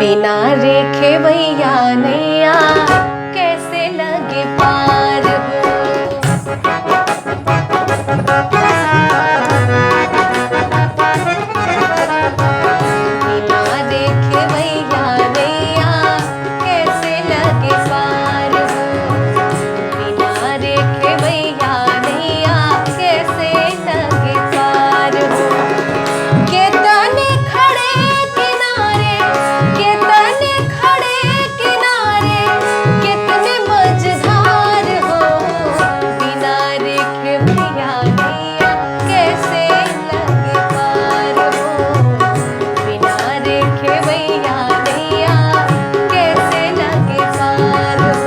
बिना रेखे वैया नैया कैसे लगे पार हो। बिना रेखे वैया नैया कैसे लगे पार हो। बिना रेखे वैया नैया कैसे लगे पार हो। केतने खड़े किनारे, केतने खड़े किनारे, कितने मझधार हो। बिना रेखे वैया नैया कैसे लगे पार हो। बिना रेखे वैया नैया कैसे लगे पार हो।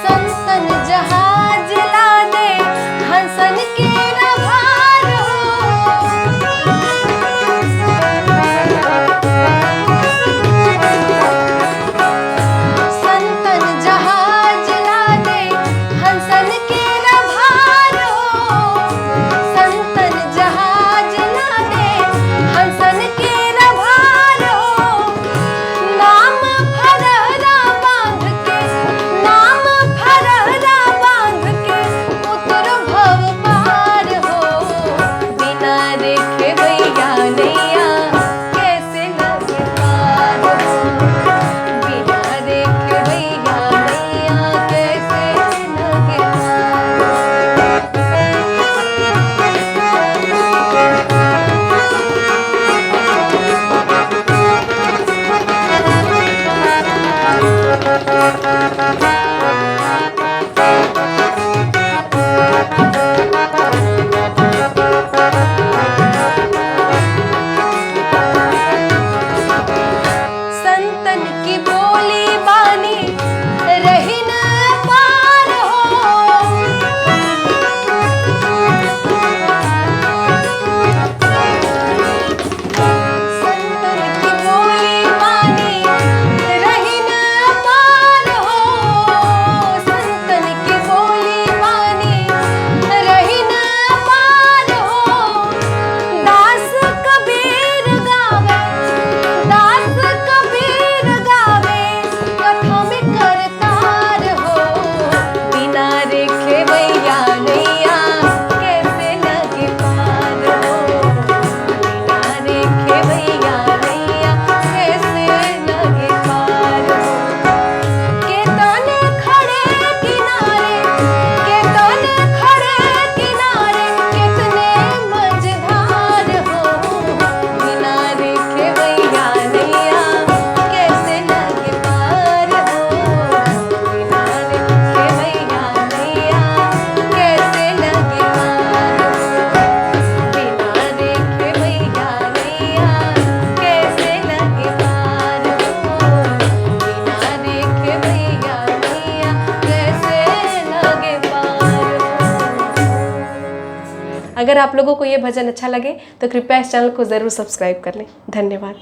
संतन जहाज ला दे हंसन के न भार हो। संतन जहाज ला दे हंसन के न भार हो। संतन जहाज ला दे हंसन के न भार हो। नाम फरहरा बांध के, नाम फरहरा बांध के उतर भव पार हो। बिना रेखे वैया नैया कैसे लगे पार हो। बिना रेखे वैया नैया कैसे लगे पार हो। संतन की बोली बानी रही न पार हो। संतन की बोली बानी रही न पार हो। संतन की बोली बानी रही न पार हो। दास कबीर गावे, दास कबीर गावे कथा में करतार हो। बिना रेखे वैया नैया कैसे लगे पार हो। बिना रेखे वैया नैया कैसे लगे पार हो। केतने खड़े किनारे, केतने खड़े किनारे, कितने मझधार हो। बिना रेखे वैया नैया कैसे लगे पार हो। बिना रेखे वैया नैया कैसे लगे पार हो। बिना रेखे वैया नैया कैसे लगे पार हो। बिना रेखे वैया नैया कैसे लगे पार हो। अगर आप लोगों को ये भजन अच्छा लगे तो कृपया इस चैनल को ज़रूर सब्सक्राइब कर लें। धन्यवाद।